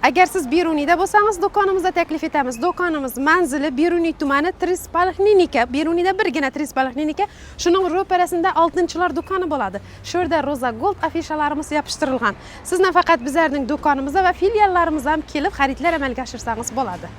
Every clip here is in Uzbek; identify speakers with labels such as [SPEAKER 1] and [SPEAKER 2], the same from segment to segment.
[SPEAKER 1] Agar siz Beruniyda bo'lsangiz, do'konimizda taklif etamiz. Do'konimiz manzili Beruniy tumani Tris Poliklinika. Beruniyda birgina Tris Poliklinika. Shuning ro'parasida 6-chilar do'koni bo'ladi. Shu yerda Roza Gold afishalarimiz yopishtirilgan. Siz nafaqat bizlarning do'konimizda va filiallarimizga ham kelib xaridlar amalga oshirsangiz bo'ladi.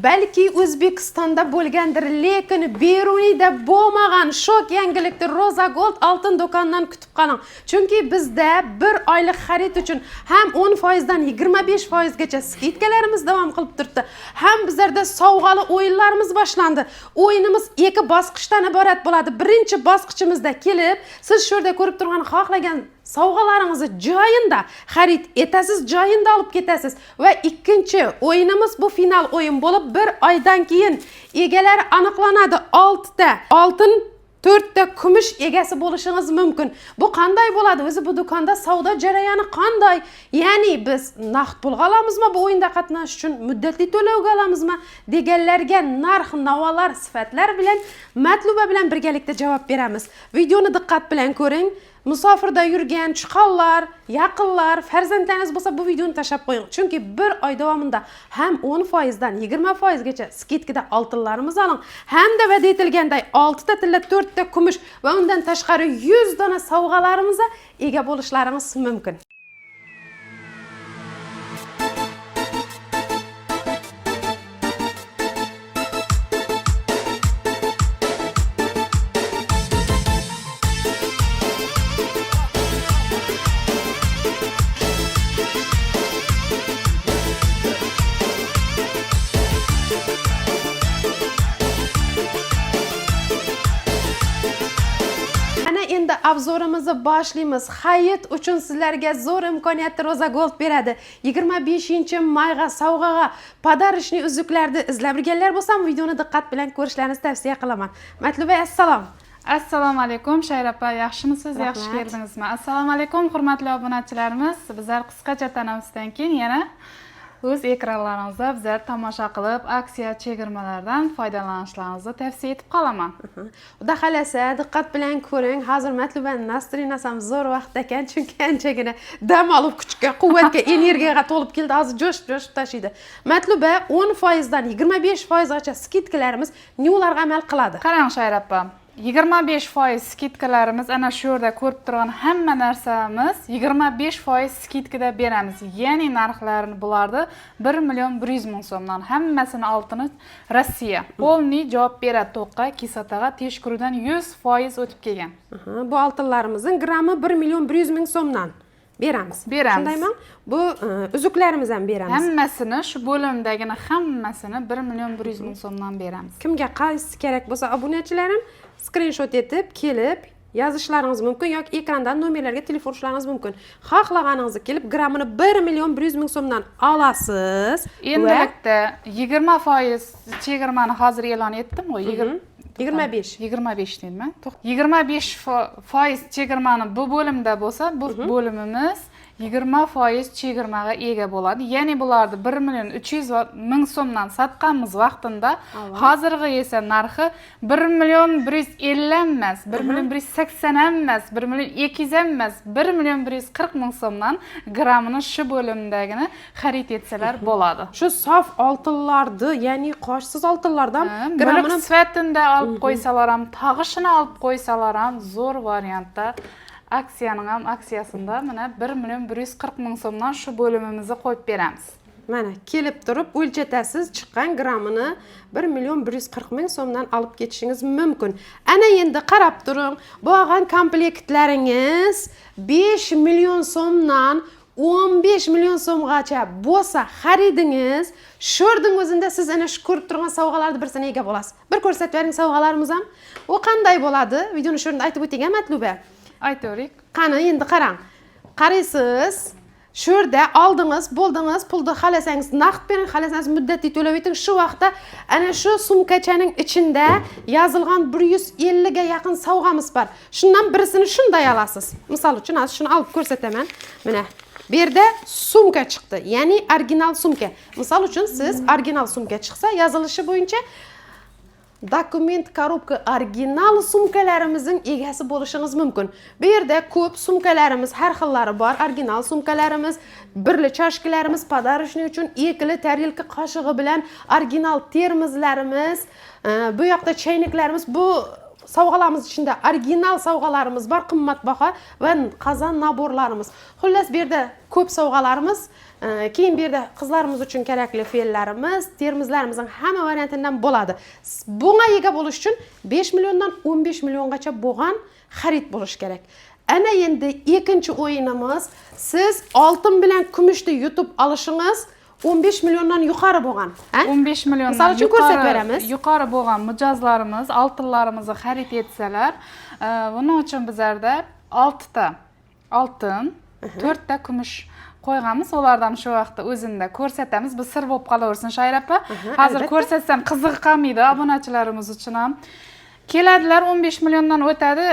[SPEAKER 1] Balki O'zbekistonda bo'lgandir, lekin Beruniyda bo'lmagan shok yangilikni Roza Gold oltin do'konidan kutib qoling. Chunki bizda 1 oylik xarid uchun ham 10% dan 25% gacha skidkalarimiz davom qilib turibdi. Ham bizlarda sovg'ali o'yinlarimiz boshlandi. O'yinimiz 2 bosqichdan iborat bo'ladi. Birinchi bosqichimizda kelib, siz shu yerda ko'rib turgan xohlagan sovg'alaringizni joyinda xarid etasiz, joyinda olib ketasiz va ikkinchi o'yinimiz bu final o'yin bo'lib 1 oydan keyin egalari aniqlanadi. 6 ta oltin, 4 ta kumush egasi bo'lishingiz mumkin. Bu qanday bo'ladi? O'zi bu do'konda savdo jarayoni qanday? Ya'ni biz naqd pul olamizmi bu o'yinda qatnashish uchun, muddatli to'lovga olamizmi deganlarga narx-navolar, sifatlar bilan Matluba bilan birgalikda javob beramiz. Videoni diqqat bilan ko'ring. Musofirda yurgan chiqonlar, yaqinlar, farzandlaringiz bo'lsa bu videoni tashlab qo'ying. Chunki 1 oy davomida ham 10% dan 20% gacha skidkada oltinlarimiz oling. Hamda va'da etilganday 6 ta tilla, 4 ta kumush va undan tashqari 100 dona sovg'alarimizga ega bo'lishlaringiz mumkin. Endi obzorimizni boshlaymiz. Xarid uchun sizlarga zo'r imkoniyatni Roza Gold beradi. 25-mayga sovg'aga podarishni uzuklarni izlab yurganlar bo'lsa, videoni diqqat bilan ko'rishlaringizni tavsiya qilaman. Matluba, assalom.
[SPEAKER 2] Assalomu alaykum, Shayrapa, yaxshimisiz? Yaxshi keldingizmi? Assalomu alaykum, hurmatli obunachilarimiz. Bizlar qisqacha tanamizdan keyin yana o'z ekranlaringizda bizlar tomosha qilib, aksiya chegirmalardan foydalanishlaringizni tavsiya etib qolaman.
[SPEAKER 1] Xudo xolasa, diqqat bilan ko'ring. Hozir Matlubaning nastrinasi ham zo'r vaqt ekan, chunki anchagina dam olib, kuchga, quvvatga, energiyaga to'lib keldi. Hozir jo'shib tashiydi. Matluba 10% dan 25% gacha skidkalarimiz newlarga amal qiladi.
[SPEAKER 2] Qarang, Shayrapa. 25% skidkalarimiz ana shu yerda ko'rib turgan hamma narsamiz 25% skidkada beramiz. Ya'ni narxlarini bularni 1.100.000 so'mdan hammasini oltini Rossiya. Polniy javob beradi to'qqa, kisotaga teshkurudan 100% o'tib kelgan.
[SPEAKER 1] Bu oltinlarimizning grammi 1.100.000 so'mdan beramiz. Shundaymi? Bu uzuklarimiz ham beramiz.
[SPEAKER 2] Hammasini shu bo'limdagini hammasini 1.100.000 so'mdan beramiz.
[SPEAKER 1] Kimga qaysi kerak bo'lsa, obunachilarim screenshot etib kelib yozishlaringiz mumkin yoki ekrandan nomerlarga telefon urishlaringiz mumkin. Xohlaganingizni kelib grammini 1.100.000 so'mdan olasiz.
[SPEAKER 2] Endilikda 20% chegirmani hozir e'lon etdim-ku,
[SPEAKER 1] 25
[SPEAKER 2] deyman. 25% chegirmani bu bo'limda bo'lsa, bu bo'limimiz 20% chegirmaga ega bo'ladi. Ya'ni bularni 1.300.000 so'mdan sotganmiz vaqtida, hozirgi esa narxi 1.150 emas, 1.180 emas, 1.200 emas, 1.140.000 so'mdan grammini shu bo'limdagini xarid etsalar bo'ladi.
[SPEAKER 1] Shu sof oltinlarni, ya'ni qoshsiz oltinlardan
[SPEAKER 2] grammini sifatida olib qo'ysalar ham, tag'ishini olib qo'ysalar ham zo'r variantda aksiyaning ham aksiyasida mana 1.140.000 so'mdan shu bo'limimizni qo'yib beramiz.
[SPEAKER 1] Mana kelib turib o'lchatasiz, chiqqan grammini 1.140.000 so'mdan olib ketishingiz mumkin. Ana endi qarab turing, bu olgan komplektlaringiz 5 million so'mdan 15 million so'mgacha bo'lsa xaridingiz, sho'rning o'zida siz ana shu ko'rib turgan sovg'alarni birsini ega bo'lasiz. Bir ko'rsatib bering sovg'alarimiz ham. U qanday bo'ladi? Videoni sho'rda aytib o'ting, Matluba.
[SPEAKER 2] Aytavering.
[SPEAKER 1] Qani endi qarang. Qaraysiz. Shu yerda oldingiz, bo'ldingiz, pulni xalasangiz naqd bering, xalasangiz muddatli to'lab eting. Shu vaqtda ana shu sumkachaning ichida yozilgan 150 ga yaqin sovg'amiz bor. Shundan birisini shunday olasiz. Misol uchun hozir shuni olib ko'rsataman. Mana bu yerda sumka chiqdi. Ya'ni original sumka. Misol uchun siz original sumka chiqsa, yozilishi bo'yicha dokument korobka original sumkalarimizning egasi bo'lishingiz mumkin. Bu yerda ko'p sumkalarimiz har xillari bor. Original sumkalarimiz, birli chashkalarimiz, podarishni uchun ekili tarelka qoshig'i bilan original termizlarimiz, bu yoqda chayniklarimiz, bu sovg'alarimiz ichida original sovg'alarimiz bor, qimmatbaho va qozon naborlarimiz. Xullas bu yerda ko'p sovg'alarimiz, keyin bu yerda qizlarimiz uchun kerakli fe'llarimiz, termizlarimizning hamma variantidan bo'ladi. Bunga ega bo'lish uchun 5 milliondan 15 milliongacha bo'lgan xarid bo'lish kerak. Ana endi ikkinchi o'yinimiz, siz oltin bilan kumushni yutib olishingiz 15 milliondan yuqori bo'lgan.
[SPEAKER 2] 15 milliondan
[SPEAKER 1] Misol uchun ko'rsatib beramiz.
[SPEAKER 2] Yuqori bo'lgan mijozlarimiz oltinlarimizni xarid etsalar, buning uchun bizlarda 6 ta oltin, 4 ta kumush qo'yganmiz. Ulardan shu vaqtda o'zinda ko'rsatamiz. Bu sir bo'lib qolaversin Shoira opa. Hozir ko'rsatsam qiziq qolmaydi obunachilarimiz uchun ham. Keladilar 15 milliondan o'tadi,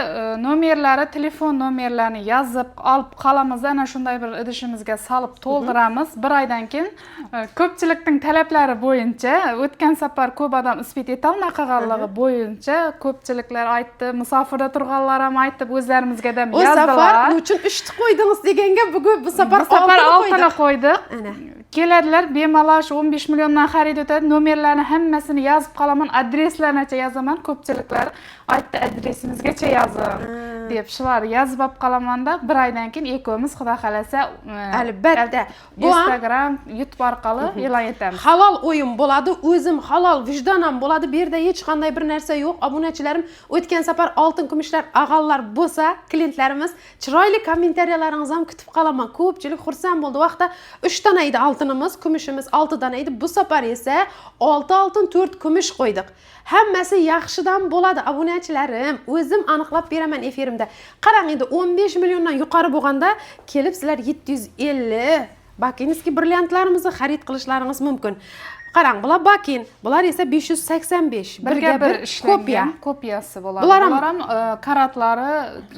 [SPEAKER 2] nomerlari, telefon nomerlarini yozib olib qolamiz, ana shunday bir idishimizga solib to'ldiramiz. Bir oydan keyin ko'pchilikning talablari bo'yicha, o'tgan safar ko'p odam isbot etolmay qolganligi bo'yicha ko'pchiliklar aytdi, musofirda turganlar ham aytib, o'zlarimizga ham yozdilar.
[SPEAKER 1] O safar uchun ishni qo'ydingiz deganga bugun bu safar
[SPEAKER 2] oltini qo'ydik. Keladilar, bemalol shu 15 milliondan xarid o'tadi, nomerlarni hammasini yozib qolaman, adreslarni yozaman. Ko'pchiliklar aytdi, adresimizgacha yozing deb shular yozib olib qolamanda, bir oydan keyin ikkovimiz xudo xolasa
[SPEAKER 1] albatta
[SPEAKER 2] Instagram, YouTube orqali e'lon etamiz.
[SPEAKER 1] Halol o'yin bo'ladi, o'zim halol vijdonam bo'ladi. Bu yerda hech qanday bir narsa yo'q. Obunachilarim, o'tgan safar oltin kumushlar ag'allar bo'lsa, klientlarimiz chiroyli kommentariyalaringizni ham kutib qolaman. Ko'pchilik xursand bo'ldi. Vaqtda 3 dona edi oltinimiz, kumushimiz 6 dona edi. Bu safar esa 6 oltin, 4 kumush qo'ydik. Hammasi yaxshidan bo'ladi obunachilarim. O'zim aniqlab beraman efirimda. Qarang endi 15 milliondan yuqori bo'lganda kelib sizlar 750 Bakinskiy brilliantlarimizni xarid qilishlaringiz mumkin. Qarang, bular bakin, bular esa 585.
[SPEAKER 2] Birga bir ishlangan kopiyasi bo'ladi.
[SPEAKER 1] Bular
[SPEAKER 2] ham karatlari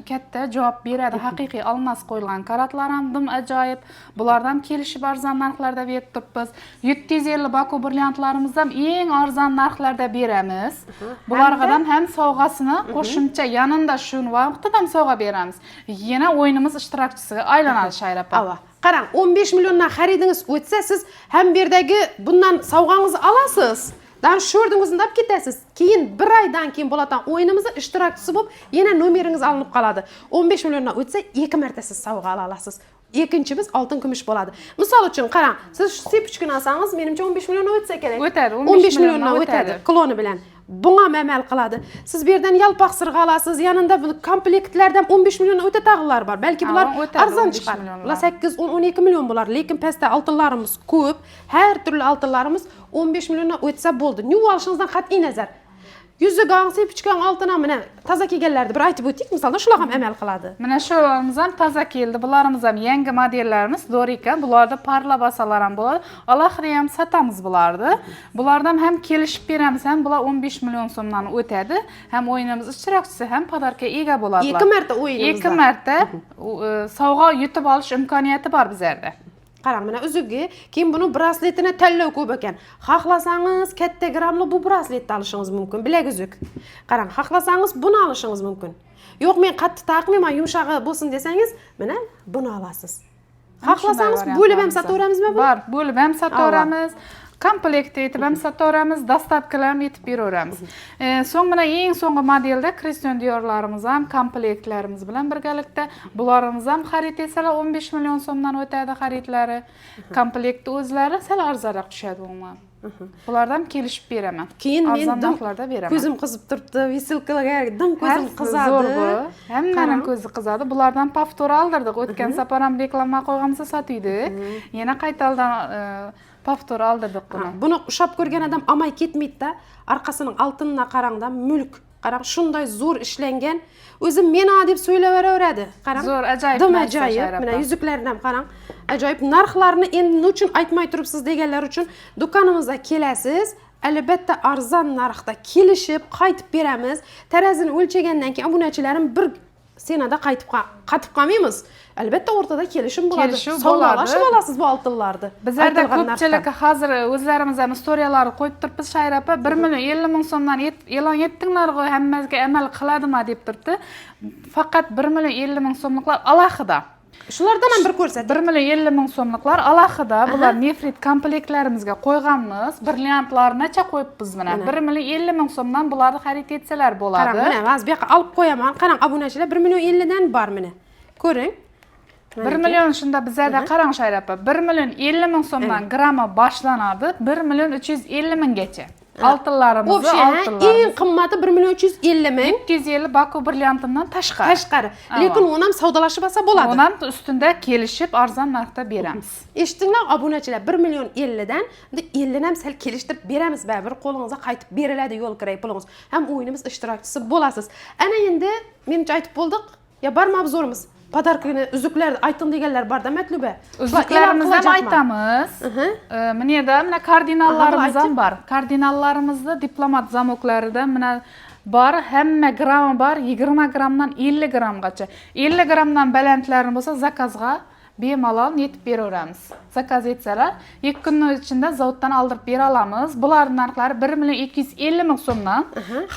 [SPEAKER 2] katta javob beradi. Haqiqiy olmos qo'yilgan karatlar ham dim ajoyib. Bulardan kelishib arzon narxlarda berib turibmiz. 750 Baku brilliantlarimizni ham eng arzon narxlarda beramiz. Bularga ham sovg'asini qo'shimcha yanında shu vaqtda ham sovg'a beramiz. Yana o'yinimiz ishtirokchisiga aylanadi Shoira opa.
[SPEAKER 1] Qarang, 15 milliondan xaridingiz o'tsa, siz ham bu yerdagi bundan sovg'angizni olasiz. Dan sho'rdingizni olib ketasiz. Keyin bir oydan keyin bo'ladigan o'yinimizda ishtirokchisi bo'lib, yana nomeringiz olinib qoladi. 15 milliondan o'tsa, 2 marta siz sovg'a ola olasiz. Ikkinchimiz oltin kumush bo'ladi. Misol uchun qarang, siz shu sepichkani olsangiz, menimcha 15 milliondan o'tsa kerak.
[SPEAKER 2] O'tadi,
[SPEAKER 1] 15 milliondan o'tadi kloni bilan. Bunga amal qiladi. Siz bu yerdan yalpoq sirg'a olasiz, yanında bu komplektlardan 15 milliondan o'ta tag'lar bor. Balki bular arzon chiqar. Ular 8, 10, 12 million bo'lar, lekin pastda oltinlarimiz ko'p. Har turli oltinlarimiz 15 milliondan o'tsa bo'ldi. New olishingizdan qat'iy nazar. Yuzigan, sepichkan oltinam mana toza kelganlarni bir aytib o'tdik, misolda shular ham amal qiladi.
[SPEAKER 2] Mana shularimiz ham toza keldi. Bularimiz ham yangi modellarimiz, Dorika. Bularda parla basalar ham bo'ladi. Alohida ham sotamiz bularni. Bulardan ham kelishib beramiz, ham bular 15 million so'mdan o'tadi. Ham o'yinimiz ishtirokchisi, ham podarka ega bo'ladilar.
[SPEAKER 1] 2 marta o'yinimizda.
[SPEAKER 2] 2 marta sovg'a yutib olish imkoniyati bor bizlarda.
[SPEAKER 1] Qarang, mana uzugi, keyin buni brasletini tanlov ko'p ekan. Xohlasangiz katta grammli bu brasletni olishingiz mumkin, bilak uzuk. Qarang, xohlasangiz buni olishingiz mumkin. Yo'q, men qattiq taqmayman, yumshog'i bo'lsin desangiz, mana buni olasiz. Xohlasangiz bo'lib ham sotaveramizmi buni?
[SPEAKER 2] Bor, bo'lib ham sotaveramiz. Komplekt etib ham sotaveramiz, dastavkalar yetib beraveramiz. So'ng mana eng so'nggi modelda Christian Diorlarimiz ham komplektlarimiz bilan birgalikda bularimiz ham xarid etsalar 15 million so'mdan o'tadi xaridlari. Komplektni o'zlari sal arzonroq tushadi umuman. Bulardan kelishib beraman.
[SPEAKER 1] Keyin men
[SPEAKER 2] narxlarda beraman.
[SPEAKER 1] Ko'zim qizib turibdi, visilkalarga dim ko'zim qizadi.
[SPEAKER 2] Zo'r bu. Hammaning ko'zi qizadi. Bulardan paftor oldirdik. O'tgan safar ham reklama qo'yganmiz sotuydi. Yana qaytadan paftor oldirdik buni.
[SPEAKER 1] Buni ushab ko'rgan odam amay ketmaydi-da. Orqasining oltinina qarangda, mulk. Qarang, shunday zo'r ishlangan. O'zim mena deb so'ylaveraveradi. Qarang.
[SPEAKER 2] Zo'r, ajoyib.
[SPEAKER 1] Dim ajoyib. Mana yuzuklarni ham qarang. Ajoyib. Narxlarni endi nima uchun aytmay turibsiz deganlar uchun do'konimizga kelasiz. Albatta arzon narxda kelishib qaytib beramiz. Tarazini o'lchagandan keyin obunachilarim bir senada qatib qolmaymiz. Albatta o'rtada kelishim bo'ladi.
[SPEAKER 2] Kelishuv
[SPEAKER 1] Savdolashib olasiz bu oltinlarni.
[SPEAKER 2] Bizlarda ko'pchilik hozir o'zlarimiz ham storiyalarni qo'yib turibmiz. Shayra opa 1,50,000 so'mdan e'lon etdinglar-ku, hammasiga amal qiladimi deb turibdi. Faqat 1,50,000 so'mliklar alohida.
[SPEAKER 1] Shulardan ham bir ko'rsating.
[SPEAKER 2] 1,50,000 so'mliklar alohida. Bular nefrit komplektlarimizga qo'yganmiz. Brilliantlarnacha qo'yibmiz mana. 1,50,000 so'mdan bularni xarid etsalar bo'ladi.
[SPEAKER 1] Qarang, mana hozir bu yoqqa olib qo'yaman. Qarang, obunachilar 1,50,000 dan bor mana. Ko'ring.
[SPEAKER 2] 1 million shunda bizlarda qarang Shayra opa, 1,50,000 so'mdan grammi boshlanadi, 1,350,000 gacha. Oltinlarimiz,
[SPEAKER 1] eng qimmati 1,350,000.
[SPEAKER 2] 250 Baku brilliantidan tashqari.
[SPEAKER 1] Lekin uni ham savdolashib olsa bo'ladi.
[SPEAKER 2] Uni ham ustunda kelishib arzon narxda beramiz.
[SPEAKER 1] Eshitdinglar obunachilar, 1,50,000 dan 50 ni ham sal kelishtirib beramiz, baribir qo'lingizga qaytib beriladi yo'l kiray pulingiz. Ham o'yinimiz ishtirokchisi bo'lasiz. Ana endi menimcha aytib bo'ldik. Ya barmi obzorimiz? Podarkini, uzuklarni ayting deganlar bor-da, Matluba.
[SPEAKER 2] Uzuklarimizni ham aytamiz. Mana yerda mana kardinallarimiz ham bor. Kardinallarimizda diplomat zamoklarida mana bor, hamma grammi bor, 20 grammdan 50 grammgacha. 50 grammdan balandlarini bo'lsa zakazga bemalol yetib beraveramiz. Zakaz etsalar, 2 kunning ichida zavoddan oldirib bera olamiz. Bularning narxlari 1,250,000 so'mdan.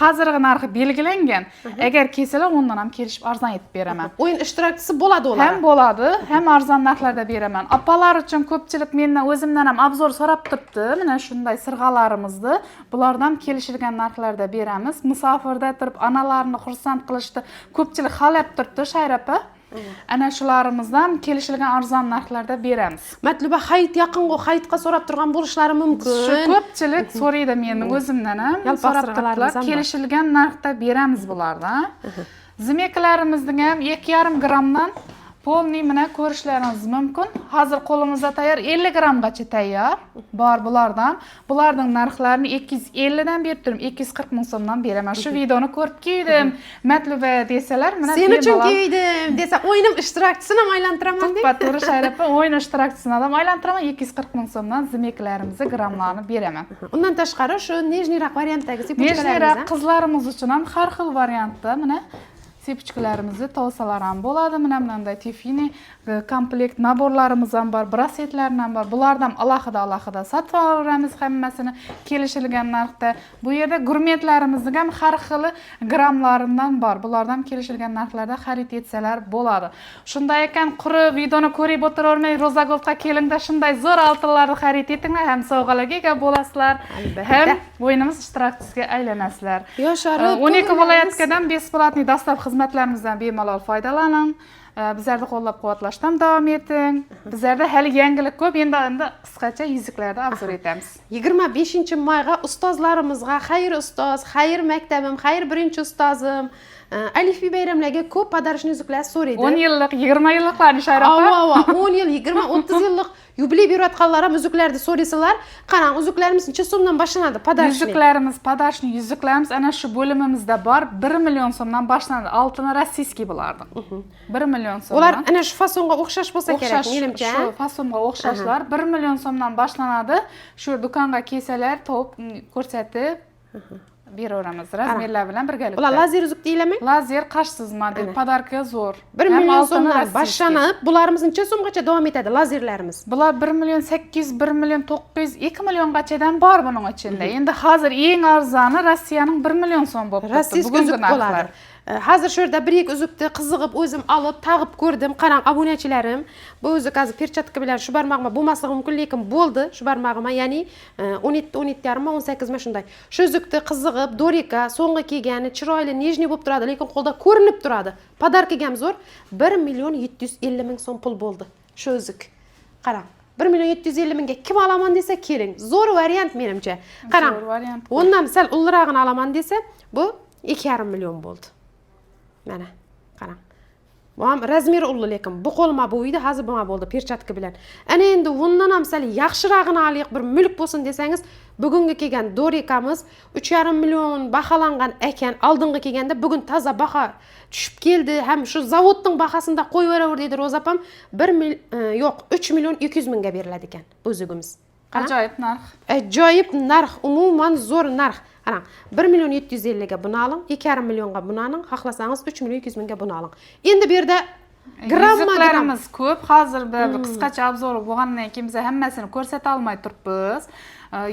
[SPEAKER 2] Hozirgi narxi belgilangan. Agar kelsalar, undan ham kelishib arzon etib beraman.
[SPEAKER 1] O'yin ishtirokchisi bo'ladi ular.
[SPEAKER 2] Ham bo'ladi, ham arzon narxlarda beraman. Opalar uchun ko'pchilik mendan o'zimdan ham obzor so'rab turibdi. Mana shunday sirg'alarimizni bulardan kelishilgan narxlarda beramiz. Musofirda turib analarni xursand qilishni ko'pchilik xalab turibdi, Shayra opa. Ana shularimizdan kelishilgan arzon narxlarda beramiz.
[SPEAKER 1] Matluba hayit yaqingo, hayitga so'rab turgan bo'lishlari mumkin.
[SPEAKER 2] Shu ko'pchilik so'raydi mendan o'zimdan ham. So'rab turibdilar, kelishilgan narxda beramiz bulardan. Zimeklarimizning ham 2,5 grammdan polni mana ko'rishlaringiz mumkin. Hozir qo'limizda tayyor 50 grammgacha tayyor. Bor bulardan. Bularning narxlarini 250 dan berib turim, 240 ming so'mdan beraman. Shu videoni ko'rib kiydim. Matluba desalar, mana
[SPEAKER 1] sen uchun kiydim desa, o'yinim ishtirokchisini ham aylantiraman deb.
[SPEAKER 2] To'g'ri Shayra opa, o'yin ishtirokchisini ham aylantiraman, 240 ming so'mdan zimeklarimizni grammlarini beraman.
[SPEAKER 1] Undan tashqari shu nejniroq variantdagi sepuchkalarimiz.
[SPEAKER 2] Nejniroq qizlarimiz uchun ham har xil variantda mana sepuchkalarimizni tavsiyalar ham bo'ladi. Mana bunday Tiffany komplekt naborlarimiz ham bor, brasletlarimiz ham bor. Bulardan alohida sotib olamiz hammasini kelishilgan narxda. Bu yerda gurmetlarimizning ham har xil grammlaridan bor. Bulardan kelishilgan narxlarda xarid etsalar bo'ladi. Shunday ekan, quri videoni ko'rib o'tiravermay, Rozagoldga kelingda shunday zo'r oltinlarni xarid etinglar, ham sovg'alarga ega bo'lasizlar, ham o'yinimiz ishtirokchisiga aylanasizlar. 12 viloyatdan besplatniy dastlab xizmatlarimizdan bemalol foydalaning. Bizlarni qo'llab-quvvatlashdan davom eting. Bizlarda hali yangilik ko'p. Endi qisqacha yuzuklarni obzor etamiz.
[SPEAKER 1] 25-mayga ustozlarimizga xayr ustoz, xayr maktabim, xayr birinchi ustozim. Alifiy bayramlarga ko'p podarishni yuzuklar so'raydi.
[SPEAKER 2] 10 yillik, 20 yilliklarni Shayra opa.
[SPEAKER 1] 10 yil, 20, 30 yillik yubiley berayotganlar ham uzuklarni so'raysalar, qarang, uzuklarimiz necha so'mdan boshlanadi podarishni?
[SPEAKER 2] Podarishni yuzuklarimiz ana shu bo'limimizda bor, 1 million so'mdan boshlanadi. Oltini rossiyskiy bo'lardi. 1 million so'mdan.
[SPEAKER 1] Ular ana shu fasonga o'xshash bo'lsa kerak, menimcha.
[SPEAKER 2] Shu fasonga o'xshashlar 1 million so'mdan boshlanadi. Shu do'konga kelsalar, topib ko'rsatib beraveramiz. Razmerlar bilan birgalikda.
[SPEAKER 1] Ular lazer uzuk deyilami?
[SPEAKER 2] Lazer qarshisiz model, podarka zo'r.
[SPEAKER 1] 1 million so'mdan boshlanib, bularimiz necha so'mgacha davom etadi lazerlarimiz?
[SPEAKER 2] Bular 1 million 800, 1 million 900, 2 milliongachadan bor buning ichida. Endi hozir eng arzoni Rossiyaning 1 million so'm bo'lib turibdi.
[SPEAKER 1] Bugungi narxlar. Hozir shu yerda 1-2 uzukni qiziqib o'zim olib, tag'ib ko'rdim. Qarang, obunachilarim, bu uzuk hozir perchatka bilan shu barmog'ima bo'lmasligi mumkin, lekin bo'ldi. Shu barmog'ima, ya'ni 17, 17,5, 18 ma shunday. Shu uzukni qiziqib, dorika, so'nggi kelgani, chiroyli, nejniy bo'lib turadi, lekin qo'lda ko'rinib turadi. Podarkaga ham zo'r. 1,750,000 so'm pul bo'ldi shu uzuk. Qarang. 1,750,000 ga kim olaman desa, keling. Zo'r variant menimcha. Qarang. Undan sal ulrog'ini olaman desa, bu 2,5 million bo'ldi. Mana, qarang. Bu ham razmeri ulli, lekin bu qo'lma bo'yida, hozir buma bo'ldi perchatka bilan. Ana endi bundan ham sal yaxshirog'ini olaylik, bir mulk bo'lsin desangiz, bugungi kelgan dorikamiz 3,5 million baholangan ekan. Oldingi kelganda bugun toza baho tushib keldi. Ham shu zavodning bahosida qo'yib beraver dedi Ro'za opam. 3 million 200 mingga beriladi ekan bu uzugimiz.
[SPEAKER 2] Ajoyib narx.
[SPEAKER 1] Ajoyib narx, umuman zo'r narx. Qarang, 1.750 ga buni oling, 2,5 millionga buni oling, xohlasangiz 3.200 mingga buni oling. Endi bu yerda
[SPEAKER 2] Yuzuklarimiz ko'p. Hozir bir qisqacha obzor bo'lgandan keyin biz hammasini ko'rsata olmay turibmiz.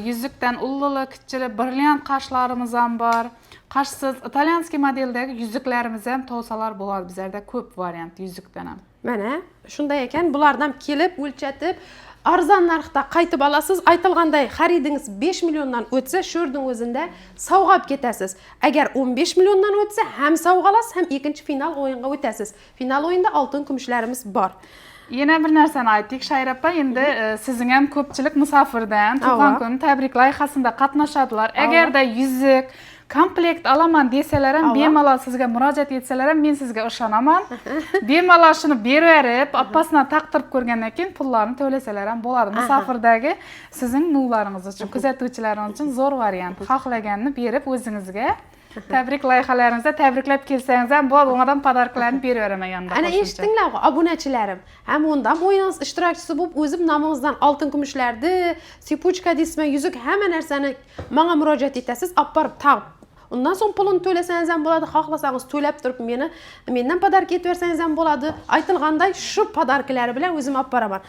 [SPEAKER 2] Yuzukdan ullili, kichili, brilliant qashlarimiz ham bor. Qashsiz italyanskiy modeldagi yuzuklarimiz ham tavsalar bo'ladi. Bizlarda ko'p variant yuzukdan ham.
[SPEAKER 1] Mana shunday ekan, bulardan kelib o'lchatib arzon narxda qaytib olasiz. Aytilganday xaridingiz 5 milliondan o'tsa, shu yerning o'zida sovg'a olib ketasiz. Agar 15 milliondan o'tsa, ham sovg'a olasiz, ham ikkinchi final o'yinga o'tasiz. Final o'yinda oltin kumushlarimiz bor.
[SPEAKER 2] Yana bir narsani aytdik, Shayra opa, endi sizning ham ko'pchilik musofirdan tug'ilgan kun tabrik loyihasida qatnashadilar. Agarda yuzuk komplekt olaman desalar ham, bemalol sizga murojaat etsalar ham, men sizga ishonaman. Bemalol shuni berib, oppasidan taqtirib ko'rgandan keyin pullarni to'lasalar ham bo'ladi. Musofirdagi sizning nuvlaringiz uchun, kuzatuvchilaringiz uchun zo'r variant. Xohlaganini berib o'zingizga tabrik loyihalaringizda tabriklab kelsangiz ham bo'ladi, undan podarklarni beraveraman yanında.
[SPEAKER 1] Ana eshitdinglar, obunachilarim. Ham undan o'yinimiz ishtirokchisi bo'lib, o'zim nomingizdan oltin kumushlarni, sipuchka deysizmi, yuzuk hamma narsani menga murojaat etasiz, olib borib taqib. Undan so'ng pulini to'lasangiz ham bo'ladi, xohlasangiz to'lab turib mendan podarka etversangiz ham bo'ladi. Aytilganday shu podarkalar bilan o'zim olib boraman.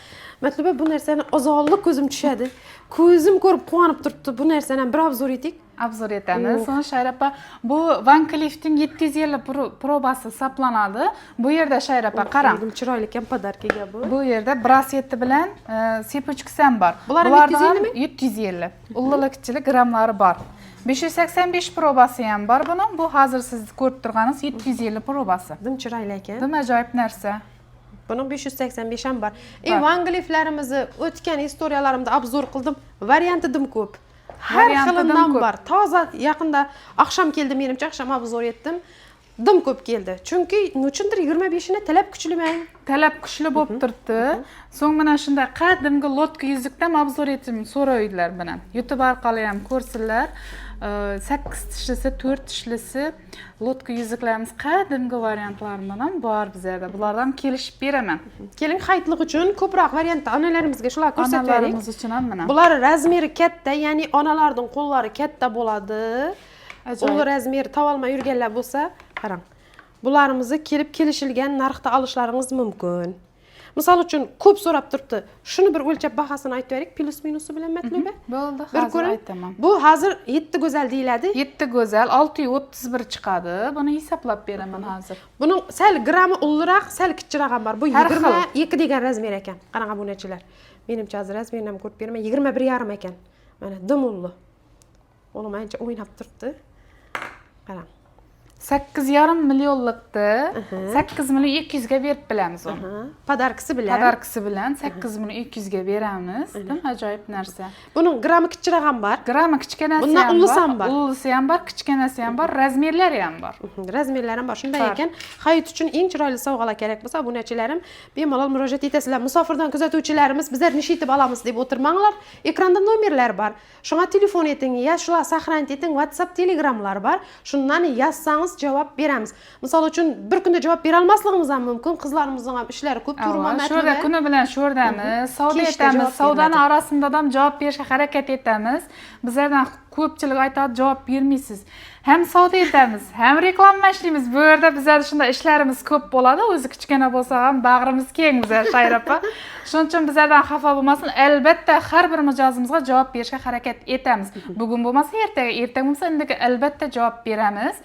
[SPEAKER 1] Matluba, bu narsani ozonlik ko'zim tushadi. Ko'zim ko'rib quvonib turibdi. Bu narsani ham bir obzor etik.
[SPEAKER 2] Obzor etamiz. So'ng Shayra opa, bu Van Cleef'ning 750 probasi hisoblanadi. Bu yerda Shayra opa qarang.
[SPEAKER 1] Chiroyli ekan podarkaga bu.
[SPEAKER 2] Bu yerda braseti bilan sepuchkasi ham bor.
[SPEAKER 1] Bular 750 mi?
[SPEAKER 2] 750. Ullili kichili grammlari bor. 585 probasi ham bor buning. Bu hozir siz ko'rib turganingiz 750 probasi.
[SPEAKER 1] Dim chiroyli ekan.
[SPEAKER 2] Dim ajoyib narsa.
[SPEAKER 1] Buning 585 ham bor. Van Cleef'larimizni o'tgan istoriyalarimda obzor qildim. Varianti dim ko'p. Har xilidan bor. Toza yaqinda oqshom keldi, menimcha oqshom obzor etdim. Dim ko'p keldi. Chunki nechundir 25 ni talab kuchliman.
[SPEAKER 2] Talab kuchli bo'lib turibdi. So'ng mana shunday qadimgi lotka yuzukdan obzor etdim, so'raydilar bilan. YouTube orqali ham ko'rsinlar. 8 tishlisi, 4 tishlisi lotka yuzuklarimiz qadimgi variantlaridan ham bor bizlarda. Bulardan kelishib beraman.
[SPEAKER 1] Keling, hayitlik uchun ko'proq variantda onalarimizga shular ko'rsatib bering.
[SPEAKER 2] Onalarimiz uchun ham mana.
[SPEAKER 1] Bular razmeri katta, ya'ni onalarning qo'llari katta bo'ladi. Ul razmer tovolma yurganlar bo'lsa, qarang. Bularimizni kelib kelishilgan narxda olishlaringiz mumkin. Misol uchun ko'p so'rab turibdi. Shuni bir o'lchab bahosini aytib bering, plus minusi bilan Matluba.
[SPEAKER 2] Bo'ldi, hozir aytaman.
[SPEAKER 1] Bu hozir 7 go'zal deyiladi.
[SPEAKER 2] 7 go'zal 631 chiqadi. Buni hisoblab beraman hozir.
[SPEAKER 1] Buning sal grammi ulliroq, sal kichikroq ham bor. Bu 22 degan razmer ekan. Qarang obunachilar. Menimcha hozir razmerini ham ko'rib beraman. 21,5 ekan. Mana dimulli. O'g'lim ancha o'ynab turibdi. Qarang.
[SPEAKER 2] 8,5 millionlikda 8 million 200 ga berib bilamiz uni.
[SPEAKER 1] Podarkasi bilan.
[SPEAKER 2] Podarkasi bilan 8 million 200 ga beramiz. Dim ajoyib narsa.
[SPEAKER 1] Buning grammi kichikroq ham bor.
[SPEAKER 2] Grammi kichkinasi ham bor.
[SPEAKER 1] Ullisi ham bor.
[SPEAKER 2] Ullisi ham bor, kichkinasi ham bor, razmerlari ham bor.
[SPEAKER 1] Razmerlari ham bor. Shunday ekan, hayit uchun eng chiroyli sovg'alar kerak bo'lsa, obunachilarim bemalol murojaat etasizlar. Musofirdan kuzatuvchilarimiz bizlar nishitib olamiz deb o'tirmanglar. Ekranda nomerlar bor. Shunga telefon eting, ya shular saqlanib eting, WhatsApp, Telegramlar bor. Shundan yozsangiz javob beramiz. Misol uchun bir kunda javob bera olmasligimiz ham mumkin. Qizlarimizning ham ishlari ko'p, turman
[SPEAKER 2] Sho'rda kuni bilan sho'rdamiz, savdo etamiz, savdoni orasida ham javob berishga harakat etamiz. Bizlardan ko'pchilik aytadi, javob bermaysiz. Ham savdo etamiz, ham reklama ishlaymiz. Bu yerda bizlar shunday ishlarimiz ko'p bo'ladi. O'zi kichkina bo'lsa ham bag'rimiz keng bizlar Shayra opa. Shuning uchun bizlardan xafa bo'lmasin. Albatta har bir mijozimizga javob berishga harakat etamiz. Bugun bo'lmasa ertaga, ertaga bo'lmasa indiki albatta javob beramiz.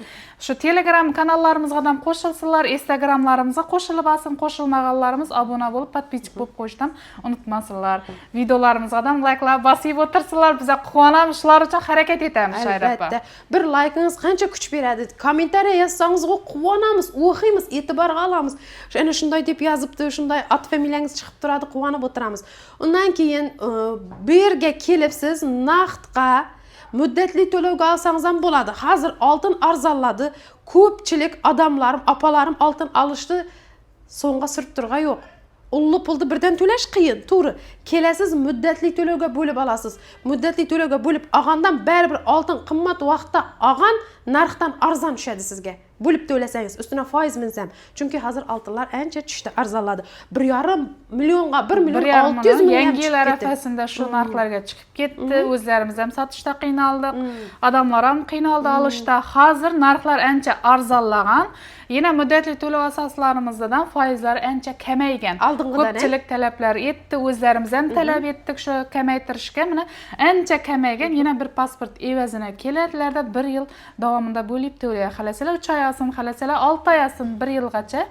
[SPEAKER 2] Shu Telegram kanallarimizga ham qo'shilsinlar, Instagramlarimizga qo'shilib olsin, qo'shilmaganlarimiz obuna bo'lib, podpisчик bo'lib qo'yishdan unutmasinlar. Videolarimizga ham like'lar bosib o'tirsinlar. Biz quvonamiz, shular uchun harakat etamiz Shayra opa.
[SPEAKER 1] Albatta. Bir like'ingiz qancha kuch beradi. Kommentariy yozsangiz quvonamiz, o'qiymiz, e'tiborga olamiz. Ana shunday deb yozibdi, shunday ot familiyangiz chiqib turadi, quvonib o'tiramiz. Undan keyin bu yerga kelib siz naqdga muddatli to'lovga olsangiz ham bo'ladi. Hozir oltin arzonladi. Ko'pchilik odamlarim, opalarim oltin olishni so'ngga surib turgan yo'q. Ulli pulni birdan to'lash qiyin, to'g'ri. Kelasiz muddatli to'lovga bo'lib olasiz. Muddatli to'lovga bo'lib olgandan baribir oltin qimmat vaqtda olgan narxdan arzon tushadi sizga. bo'lib to'lasangiz, ustidan foiz minsam. Chunki hozir oltinlar ancha tushdi, arzonladi. 1,5 millionga 1 million 600 ming
[SPEAKER 2] yangi yil arafasida shu narxlarga chiqib ketdi. O'zlarimiz ham sotishda qiynaldik. Odamlar ham qiynaldi olishda. Hozir narxlar ancha arzonlagan. Yana muddatli to'lov asoslarimizdan foizlar ancha kamaygan. Ko'pchilik talablar etdi, o'zlarimiz ham talab etdik shu kamaytirishga. Mana ancha kamaygan. Yana bir pasport evazini keladilarda 1 yil davomida bo'lib to'lay. Xalasalar 3 oy olsin, xalasalar 6 oy olsin, 1 yilgacha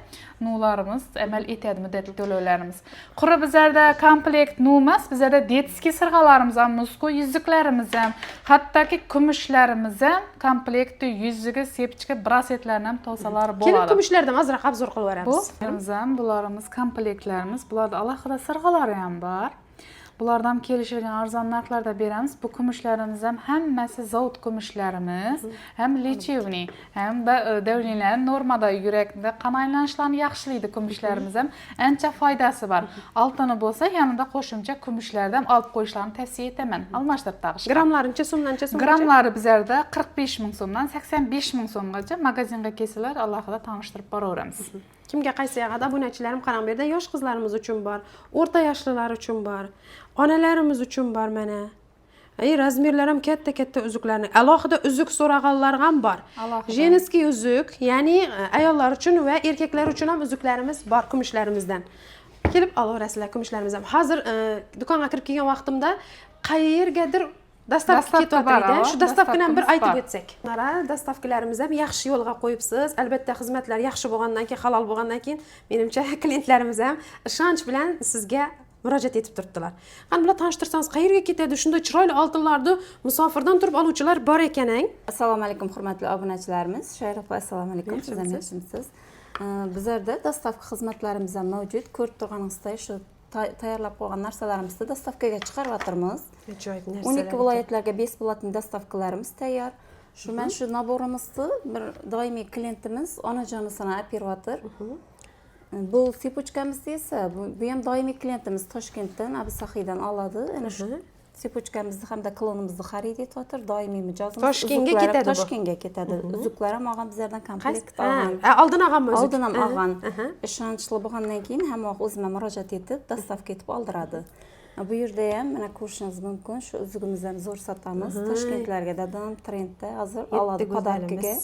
[SPEAKER 2] nuvlarimiz amal etadi muddatli to'lovlarimiz. Quri bizlarda komplekt numas, bizlarda detskiy sirg'alarimiz ham, musko yuzuklarimiz ham, hattoki kumushlarimiz ham komplektda yuziga sepchika brasetlarni ham to'salari bo'ladi.
[SPEAKER 1] Kelib kumushlardan ozroq obzor qilib beramiz.
[SPEAKER 2] Bu ham bularimiz komplektlarimiz, bularda alohida sirg'alari ham bor. Bulardan kelishilgan arzon narxlarda beramiz. Bu kumushlarimiz ham hammasi zavod kumushlarimiz, ham lechevniy, ham davlenlar normada yurakda qon aylanishlarini yaxshilaydi kumushlarimiz ham. Ancha foydasi bor. Oltini bo'lsa, yanida qo'shimcha kumushlardan olib qo'yishlarini tavsiya etaman. Almashtirib taqishga.
[SPEAKER 1] Gramlarincha so'mdancha so'mgacha?
[SPEAKER 2] Gramlari bizlarda 45 ming so'mdan 85 ming so'mgacha magazinga kelsalar alohida tanishtirib boraveramiz.
[SPEAKER 1] Kimga qaysi yoqda obunachilarim qarang, bu yerda yosh qizlarimiz uchun bor, o'rta yoshlilar uchun bor, onalarimiz uchun bor mana. Razmerlar ham katta uzuklarni, alohida uzuk so'raganlar ham bor. Jenskiy uzuk, ya'ni ayollar uchun va erkaklar uchun ham uzuklarimiz bor kumushlarimizdan. Kelib olaverasizlar kumushlarimiz ham. Hozir do'konga kirib kelgan vaqtimda qayergadir dastavka ketyapti. Shu dastavkani ham bir aytib o'tsak. Mana dastavkalarimiz ham yaxshi yo'lga qo'yibsiz. Albatta xizmatlar yaxshi bo'lgandan keyin, halol bo'lgandan keyin menimcha klientlarimiz ham ishonch bilan sizga murojaat etib turibdilar. Qani bilan tanishtirsangiz, qayerga ketadi? Shunday chiroyli oltinlarni musofirdan turib oluvchilar bor ekan-ang.
[SPEAKER 3] Assalomu alaykum hurmatli obunachilarimiz. Shoira opa, assalomu alaykum. Siz ham yaxshimisiz? Bizlarda dastavka xizmatlarimiz ham mavjud. Ko'rib turganingizdek, shu tayyorlab qo'ygan narsalarimizni dastavkaga chiqarib 12 viloyatlarga besplatniy dastavkalarimiz tayyor. Shu men shu naborimizni bir doimiy klientimiz onajonisini operator. Bu sepuchkamiz esa bu ham doimiy klientimiz Toshkentdan, Abisahiydan oladi. Ana shu sepuchkamizni hamda klonimizni xarid etyapti. Doimiy mijozimiz
[SPEAKER 1] Toshkentga ketadi.
[SPEAKER 3] Toshkentga ketadi. Uzuklar ham olgan, bizlardan komplekt olgan.
[SPEAKER 1] Oldin olganmi uzuk?
[SPEAKER 3] Oldin ham olgan. Ishonchli bo'lgandan keyin hamma o'zimga murojaat etib, dastavka etib oldiradi. Bu yerda ham mana ko'rishingiz mumkin, shu uzugimizni ham zo'r sotamiz. Toshkentlarga dadim trendda hozir oladi podarkaga.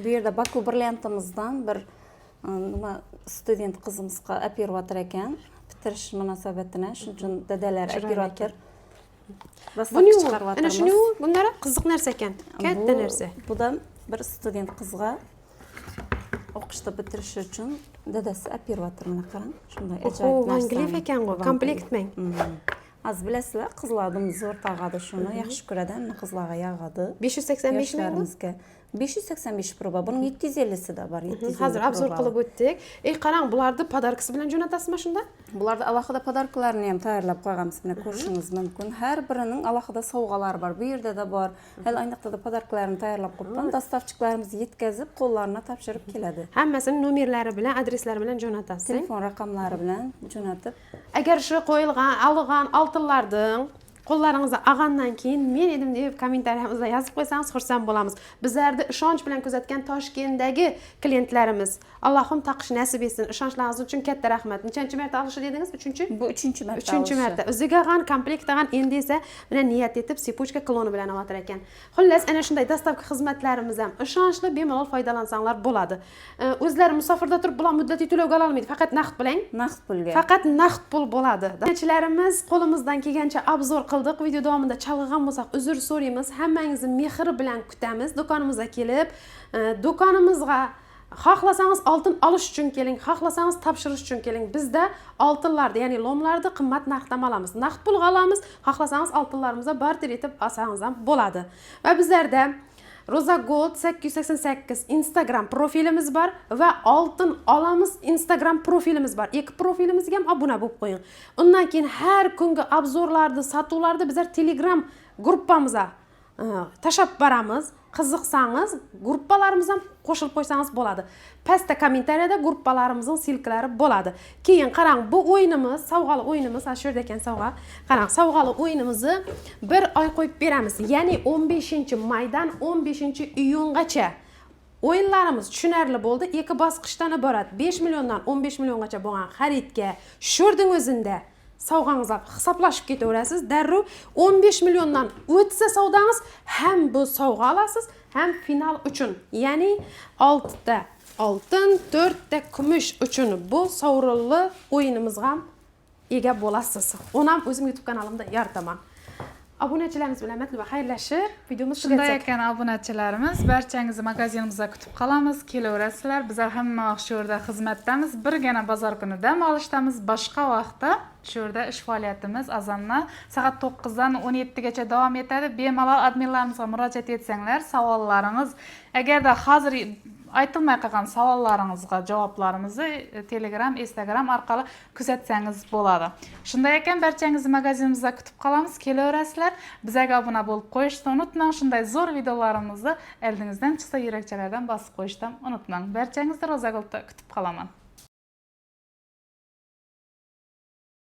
[SPEAKER 3] Bu yerda Baku brilliantimizdan bir nima student qizimizga operator ekan, bitirish munosabatidan, shuning uchun dadalar operator.
[SPEAKER 1] Buni ana shuni bunlar qiziq narsa ekan, katta narsa.
[SPEAKER 3] Bu da bir student qizga o'qishda bitirish uchun dadasi operatorni qarang. Shunday ajoyib narsa.
[SPEAKER 1] Anglif ekan bu, komplektmang.
[SPEAKER 3] Az bilasizlar, qizlarimiz zo'r tag'adi shuni, yaxshi ko'radi, hamma qizlarga yog'adi.
[SPEAKER 1] 585 ming.
[SPEAKER 3] 585 proba, buning 750 da bor.
[SPEAKER 1] Hozir obzor qilib o'tdik. Qarang, bularni podarkasi bilan jo'natasizmi shunda?
[SPEAKER 3] Bularda alohida podarkalarni ham tayyorlab qo'yganmiz. Mana ko'rishingiz mumkin. Har birining alohida sovg'alari bor. Bu yerda da bor. Hali ayniqsa da podarkalarni tayyorlab qo'ygan, dastavchilarimiz yetkazib, qo'llarına topshirib keladi.
[SPEAKER 1] Hammasini nomerlari bilan, adreslari bilan jo'natasiz.
[SPEAKER 3] Telefon raqamlari bilan jo'natib.
[SPEAKER 1] Agar shu qo'yilgan, olgan oltinlardan qo'llaringizda olgandan keyin men edim deb kommentariyamizda yozib qo'ysangiz xursand bo'lamiz. Bizlarni ishonch bilan kuzatgan Toshkentdagi klientlarimiz, Allohim taqish nasib etsin. Ishonchlaringiz uchun katta rahmat. Nechanchi marta olishi dedingiz? 3-chi?
[SPEAKER 3] Bu 3-chi marta.
[SPEAKER 1] 3-chi marta. O'ziga g'an komplekt qilgan, endi esa mana niyat etib sepuchka kloni bilan olar ekan. Xullas, ana shunday dastavka xizmatlarimiz ham ishonchli, bemalol foydalansanglar bo'ladi. O'zlari musofirda turib bular muddatli to'lovga ola olmaydi, faqat naqd bilan.
[SPEAKER 3] Naqd pulga.
[SPEAKER 1] Faqat naqd pul bo'ladi. Dachilarimiz qo'limizdan kelgancha obzor qildik. Video davomida chalg'an bo'lsak, uzr so'raymiz. Hammangizni mehr bilan kutamiz. Do'konimizga kelib, do'konimizga xohlasangiz oltin olish uchun keling, xohlasangiz topshirish uchun keling. Bizda oltinlarni, ya'ni lomlarni qimmat narxdan olamiz. Naqd pulga olamiz. Xohlasangiz oltinlarimizga barter etib olsangiz ham bo'ladi. Va bizlarda Roza Gold 888 Instagram profilimiz bor va oltin olamiz Instagram profilimiz bor. Ikki profilimizga ham obuna bo'lib qo'ying. Undan keyin har kungi obzorlarni, sotuvlarni bizlar Telegram gruppamizga tashab boramiz. Qiziqsangiz, gruppalarimiz ham qo'shilib qo'ysangiz bo'ladi. Pastda kommentariyada gruppalarimizning silkalari bo'ladi. Keyin qarang, bu o'yinimiz, sovg'ali o'yinimiz, shu yerda ekan sovg'a. Qarang, sovg'ali o'yinimizni 1 oy qo'yib beramiz. Ya'ni 15-maydan 15-iyungacha O'yinlarimiz tushunarli bo'ldi. Ikki bosqichdan iborat 5 milliondan 15 milliongacha bo'lgan xaridga sho'rning o'zida sovg'angizni hisoblashib ketaverasiz. Darrov 15 milliondan o'tsa savdangiz, ham bu sovg'a olasiz, ham final uchun, ya'ni 6 ta oltin, 4 ta kumush uchun bu sovrinli o'yinimizga ham ega bo'lasiz. Uni ham o'zim YouTube kanalimda yarataman. Obunachilarimiz bilan matluba xayrlashib, videomiz
[SPEAKER 2] Shunday
[SPEAKER 1] tugatsak.
[SPEAKER 2] ekan obunachilarimiz, barchangizni magazinimizga kutib qolamiz. Kelaverasizlar. Bizlar hamma vaqt shu yerda xizmatdamiz. Birgina bozor kuni dam olishdamiz. Boshqa vaqtda shu yerda ish faoliyatimiz azondan soat 9 dan 17 gacha davom etadi. Bemalol adminlarimizga murojaat etsanglar, savollaringiz agarda hozir aytilmay qolgan savollaringizga javoblarimizni Telegram, Instagram orqali kuzatsangiz bo'ladi. Shunday ekan, barchangizni magazinimizda kutib qolamiz. Kelaverasizlar. Bizga obuna bo'lib qo'yishni unutmang. Shunday zo'r videolarimizni oldingizdan chiqsa yurakchalardan bosib qo'yishni unutmang. Barchangizni Roza Goldda kutib qolaman.